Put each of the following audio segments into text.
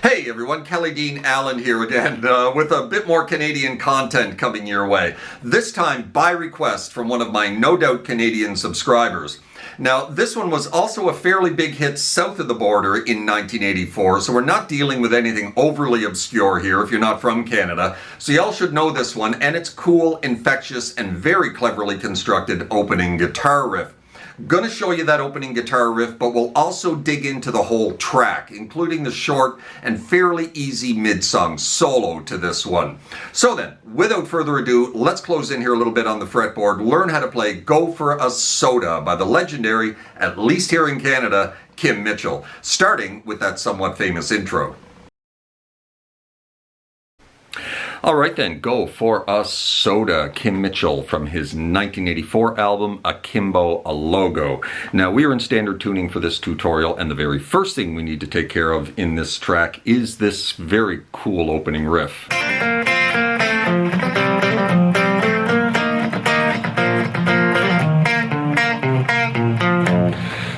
Hey everyone, Kelly Dean Allen here again with a bit more Canadian content coming your way. This time by request from one of my no doubt Canadian subscribers. Now this one was also a fairly big hit south of the border in 1984, so we're not dealing with anything overly obscure here if you're not from Canada. So y'all should know this one, and it's cool, infectious, and very cleverly constructed opening guitar riff. Gonna show you that opening guitar riff, but we'll also dig into the whole track, including the short and fairly easy mid-song solo to this one. So then, without further ado, let's close in here a little bit on the fretboard, learn how to play Go for a Soda by the legendary, at least here in Canada, Kim Mitchell, starting with that somewhat famous intro. All right then, Go for a Soda, Kim Mitchell from his 1984 album, Akimbo a Logo. Now we are in standard tuning for this tutorial, and the very first thing we need to take care of in this track is this very cool opening riff.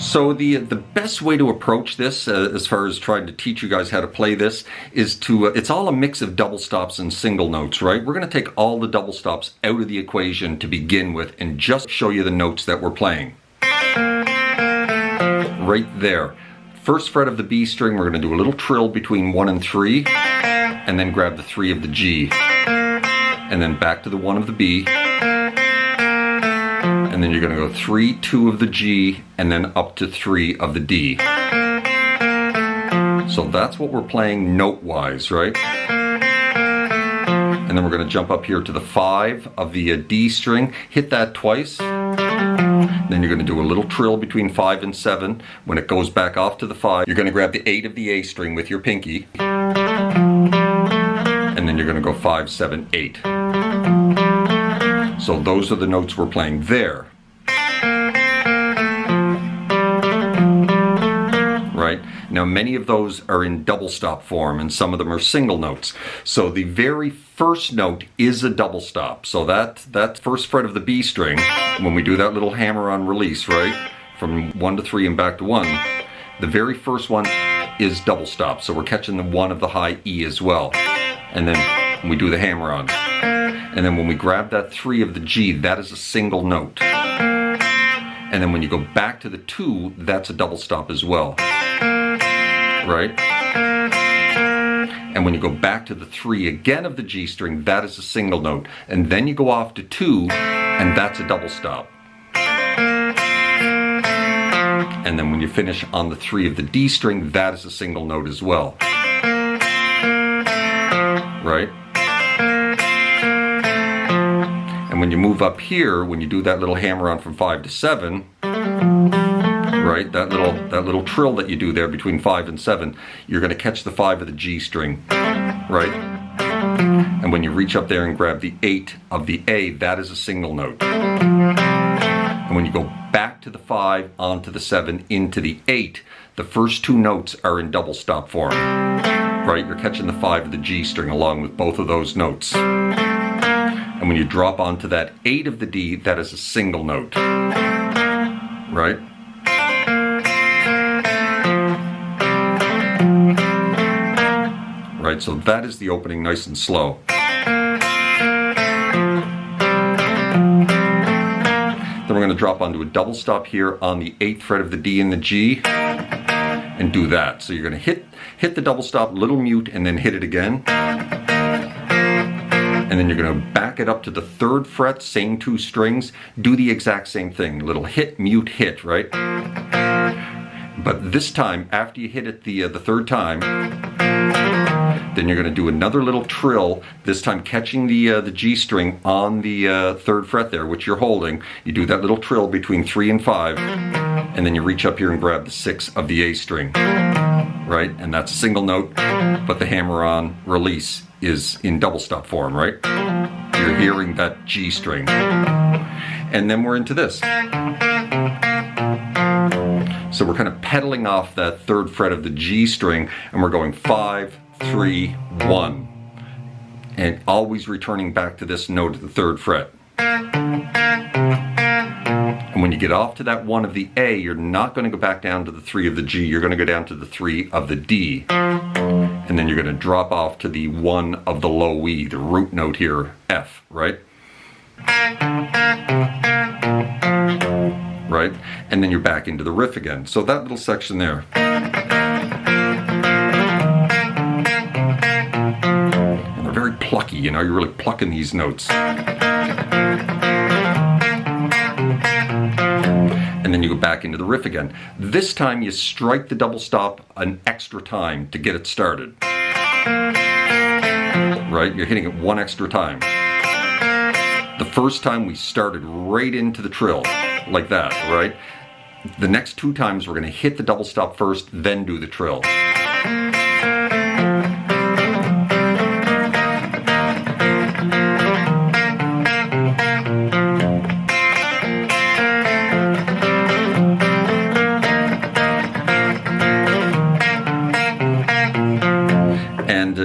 So the best way to approach this, as far as trying to teach you guys how to play this, is to, it's all a mix of double stops and single notes, right? We're going to take all the double stops out of the equation to begin with and just show you the notes that we're playing. Right there. First fret of the B string, we're going to do a little trill between 1 and 3, and then grab the 3 of the G. And then back to the 1 of the B. And then you're going to go 3, 2 of the G, and then up to 3 of the D. So that's what we're playing note-wise, right? And then we're going to jump up here to the 5 of the D string, hit that twice. Then you're going to do a little trill between 5 and 7. When it goes back off to the 5, you're going to grab the 8 of the A string with your pinky. And then you're going to go 5, 7, 8. So those are the notes we're playing there. Right? Now many of those are in double stop form and some of them are single notes. So the very first note is a double stop. So that first fret of the B string, when we do that little hammer on release, right? From 1 to 3 and back to 1, the very first one is double stop. So we're catching the 1 of the high E as well. And then we do the hammer on. And then when we grab that 3 of the G, that is a single note. And then when you go back to the 2, that's a double stop as well. Right? And when you go back to the 3 again of the G string, that is a single note. And then you go off to 2, and that's a double stop. And then when you finish on the 3 of the D string, that is a single note as well. Right? And when you move up here, when you do that little hammer on from 5 to 7, right, that little trill that you do there between 5 and 7, you're going to catch the 5 of the G string, right? And when you reach up there and grab the 8 of the A, that is a single note. And when you go back to the 5, onto the 7, into the 8, the first 2 notes are in double stop form, right? You're catching the 5 of the G string along with both of those notes. And when you drop onto that 8 of the D, that is a single note, right? Right, so that is the opening nice and slow. Then we're going to drop onto a double stop here on the 8th fret of the D and the G and do that. So you're going to hit the double stop, little mute, and then hit it again. And then you're going to back it up to the 3rd fret, same 2 strings, do the exact same thing, little hit, mute, hit, right? But this time, after you hit it the 3rd time, then you're going to do another little trill, this time catching the G string on the 3rd fret there, which you're holding. You do that little trill between 3 and 5, and then you reach up here and grab the 6 of the A string, right? And that's a single note, but the hammer on release is in double stop form, right? You're hearing that G string. And then we're into this. So we're kind of pedaling off that 3rd fret of the G string, and we're going 5, 3, 1. And always returning back to this note at the 3rd fret. And when you get off to that 1 of the A, you're not going to go back down to the 3 of the G, you're going to go down to the 3 of the D. and then you're going to drop off to the 1 of the low E, the root note here, F, right? Right? And then you're back into the riff again. So that little section there. And they're very plucky, you know, you're really plucking these notes. And then you go back into the riff again. This time you strike the double stop an extra time to get it started. Right? You're hitting it one extra time. The first time we started right into the trill, like that, right? The next 2 times we're going to hit the double stop first, then do the trill.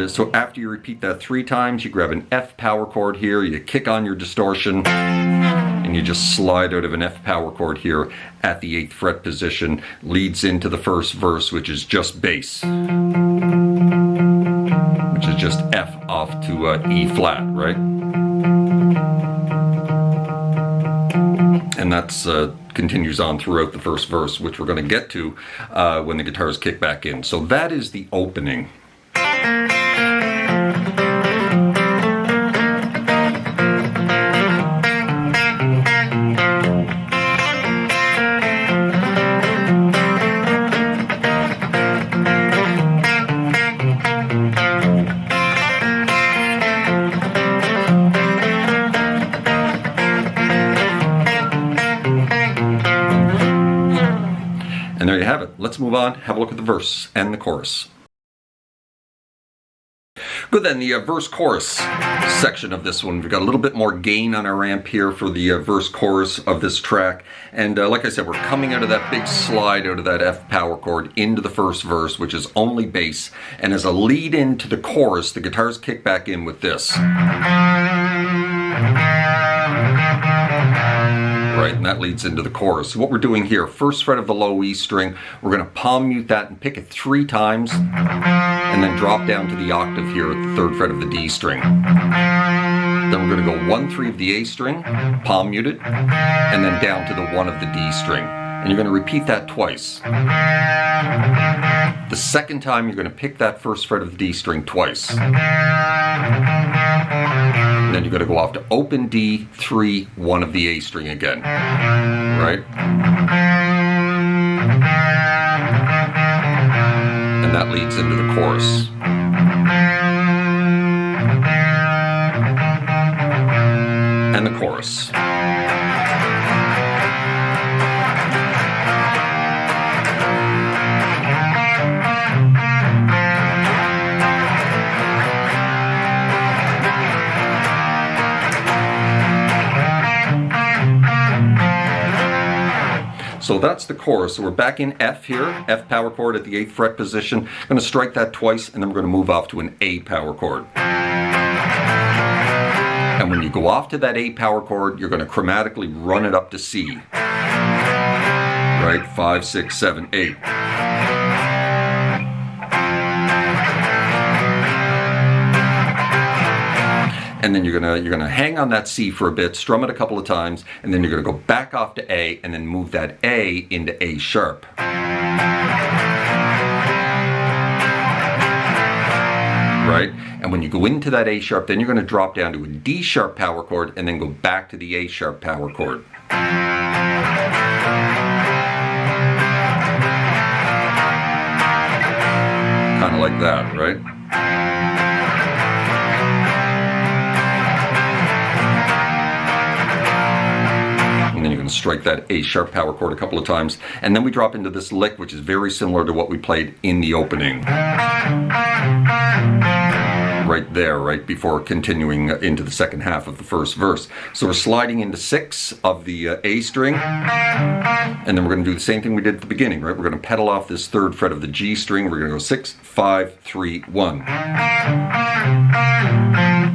So after you repeat that 3 times, you grab an F power chord here, you kick on your distortion, and you just slide out of an F power chord here at the 8th fret position, leads into the first verse, which is just bass, which is just F off to E flat, right? And that's continues on throughout the first verse, which we're going to get to when the guitars kick back in. So that is the opening. And there you have it. Let's move on, have a look at the verse and the chorus. Good, then the verse-chorus section of this one. We've got a little bit more gain on our amp here for the verse-chorus of this track. And like I said, we're coming out of that big slide out of that F power chord into the first verse, which is only bass. And as a lead into the chorus, the guitars kick back in with this. Right, and that leads into the chorus. So what we're doing here, first fret of the low E string, we're going to palm mute that and pick it 3 times, and then drop down to the octave here at the 3rd fret of the D string. Then we're going to go 1-3 of the A string, palm mute it, and then down to the 1 of the D string. And you're going to repeat that twice. The second time you're going to pick that 1st fret of the D string twice. And then you're going to go off to open D, 3, 1 of the A string again. Right? And that leads into the chorus. And the chorus. So that's the chorus. So we're back in F here, F power chord at the 8th fret position. I'm going to strike that twice, and then we're going to move off to an A power chord. And when you go off to that A power chord, you're going to chromatically run it up to C. Right? 5, 6, 7, 8. And then you're gonna hang on that C for a bit, strum it a couple of times, and then you're gonna go back off to A, and then move that A into A sharp. Right? And when you go into that A sharp, then you're gonna drop down to a D sharp power chord, and then go back to the A sharp power chord. Kind of like that, right? And then you're going to strike that A sharp power chord a couple of times, and then we drop into this lick, which is very similar to what we played in the opening. Right there, right before continuing into the second half of the first verse. So we're sliding into 6 of the A string, and then we're going to do the same thing we did at the beginning, right? We're going to pedal off this 3rd fret of the G string. We're going to go 6, 5, 3, 1.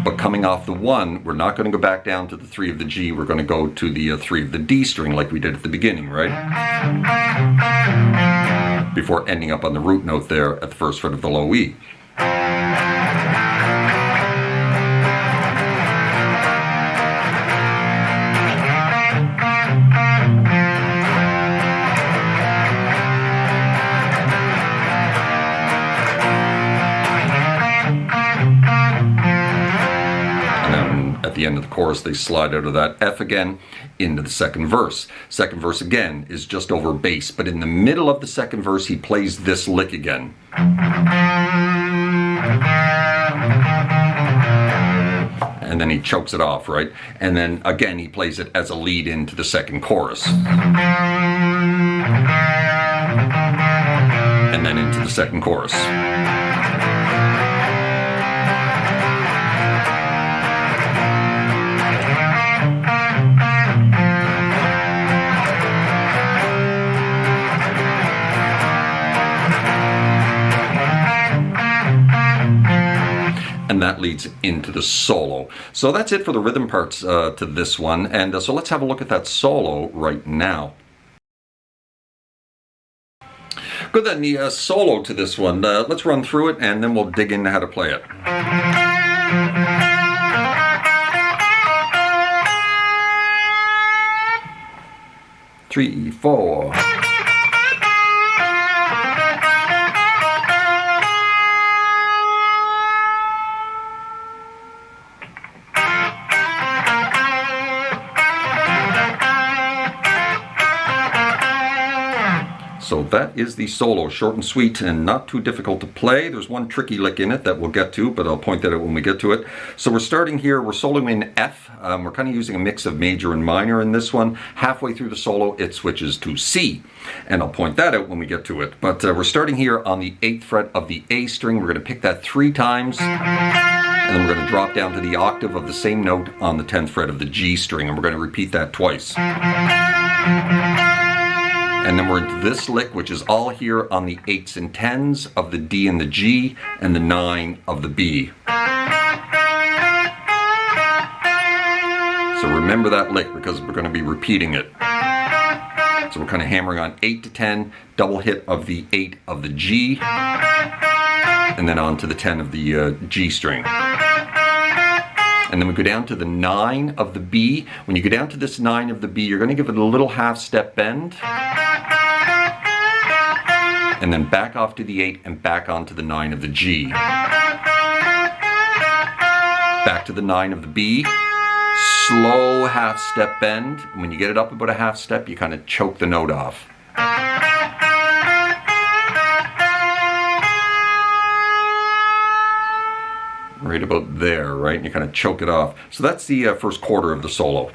But coming off the 1, we're not going to go back down to the 3 of the G. We're going to go to the 3 of the D string like we did at the beginning, right? Before ending up on the root note there at the 1st fret of the low E. the end of the chorus, they slide out of that F again into the second verse. Second verse again is just over bass, but in the middle of the second verse, he plays this lick again. And then he chokes it off, right? And then again, he plays it as a lead into the second chorus. And then into the second chorus. And that leads into the solo. So that's it for the rhythm parts to this one. And so let's have a look at that solo right now. Good, then the solo to this one. Let's run through it and then we'll dig into how to play it. 3, 4. So that is the solo, short and sweet and not too difficult to play. There's one tricky lick in it that we'll get to, but I'll point that out when we get to it. So we're starting here, we're soloing in F. We're kind of using a mix of major and minor in this one. Halfway through the solo, it switches to C. And I'll point that out when we get to it. But we're starting here on the 8th fret of the A string. We're going to pick that 3 times. And then we're going to drop down to the octave of the same note on the 10th fret of the G string. And we're going to repeat that twice. And then we're into this lick, which is all here on the 8s and 10s of the D and the G, and the 9 of the B. So remember that lick because we're going to be repeating it. So we're kind of hammering on 8 to 10, double hit of the 8 of the G, and then on to the 10 of the G string. And then we go down to the 9 of the B. When you go down to this 9 of the B, you're going to give it a little half step bend. And then back off to the 8 and back onto the 9 of the G. Back to the 9 of the B. Slow half step bend. And when you get it up about a half step, you kind of choke the note off. Right about there, right? And you kind of choke it off. So that's the first quarter of the solo.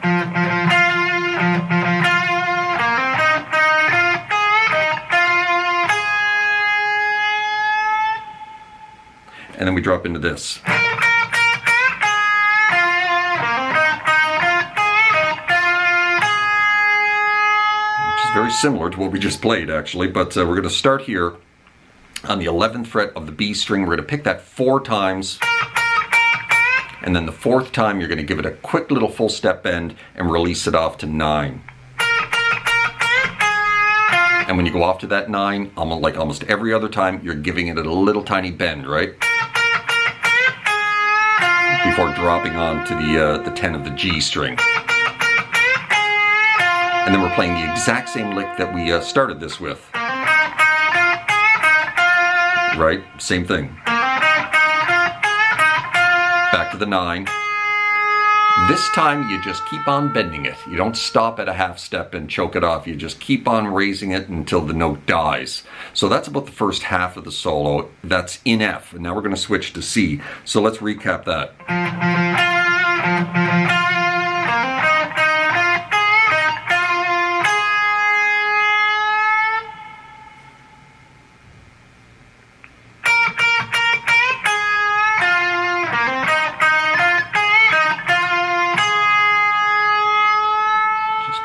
And then we drop into this. Which is very similar to what we just played, actually. But we're going to start here on the 11th fret of the B string. We're going to pick that 4 times. And then the 4th time, you're going to give it a quick little full step bend and release it off to 9. And when you go off to that 9, like almost every other time, you're giving it a little tiny bend, right? Before dropping on to the 10 of the G string. And then we're playing the exact same lick that we started this with. Right? Same thing. Back to the 9. This time you just keep on bending it. You don't stop at a half step and choke it off. You just keep on raising it until the note dies. So that's about the first half of the solo. That's in F. And now we're going to switch to C. So let's recap that.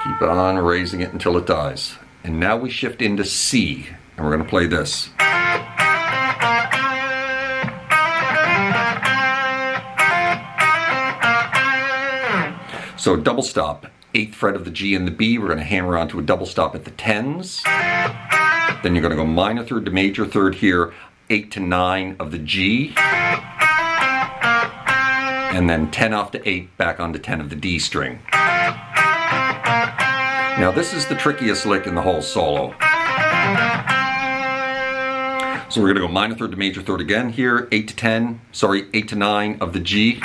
Keep on raising it until it dies. And now we shift into C, and we're going to play this. So double stop, 8th fret of the G and the B. We're going to hammer onto a double stop at the 10s. Then you're going to go minor third to major third here, 8 to 9 of the G. And then 10 off to 8, back onto 10 of the D string. Now this is the trickiest lick in the whole solo. So we're going to go minor third to major third again here, 8 to 9 of the G.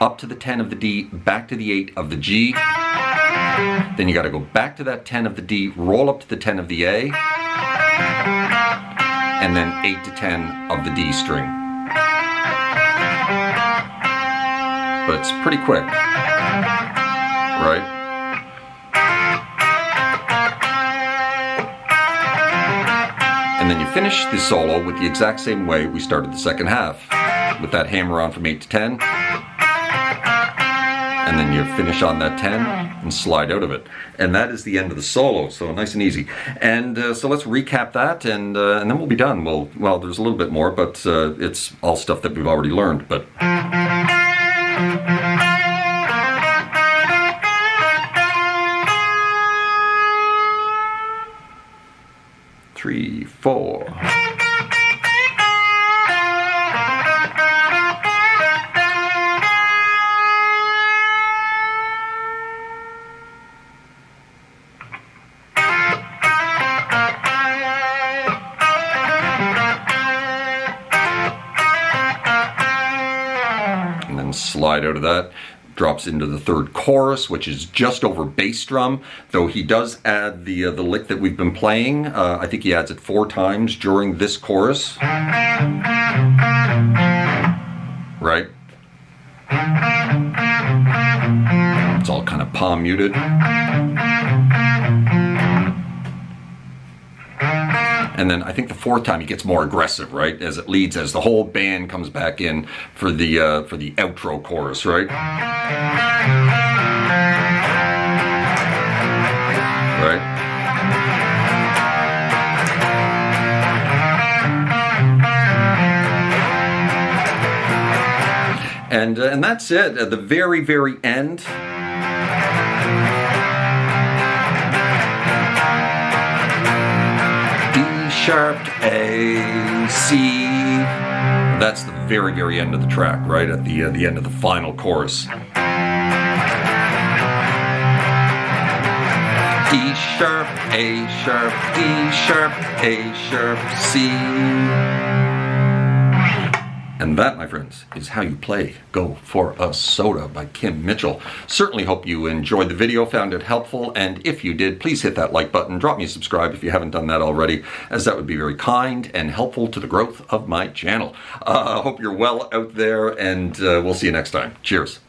up to the 10 of the D, back to the 8 of the G. Then you got to go back to that 10 of the D, roll up to the 10 of the A, and then 8 to 10 of the D string. But it's pretty quick, right? And then you finish the solo with the exact same way we started the second half, with that hammer on from 8 to 10. And then you finish on that 10 and slide out of it. And that is the end of the solo, so nice and easy. And so let's recap that, and then we'll be done. Well, there's a little bit more, but it's all stuff that we've already learned. But 3, 4. And then slide out of that. Drops into the third chorus, which is just over bass drum, though he does add the lick that we've been playing. I think he adds it 4 times during this chorus. Right? It's all kind of palm muted. And then I think the 4th time he gets more aggressive, right? As it leads, as the whole band comes back in for the outro chorus, right? Right? And that's it. At the very, very end. Sharp, A, C. That's the very, very end of the track, right? At the end of the final chorus. D sharp, A sharp, D sharp, A sharp, C. And that, my friends, is how you play Go for a Soda by Kim Mitchell. Certainly hope you enjoyed the video, found it helpful, and if you did, please hit that like button, drop me a subscribe if you haven't done that already, as that would be very kind and helpful to the growth of my channel. I hope you're well out there, and we'll see you next time. Cheers.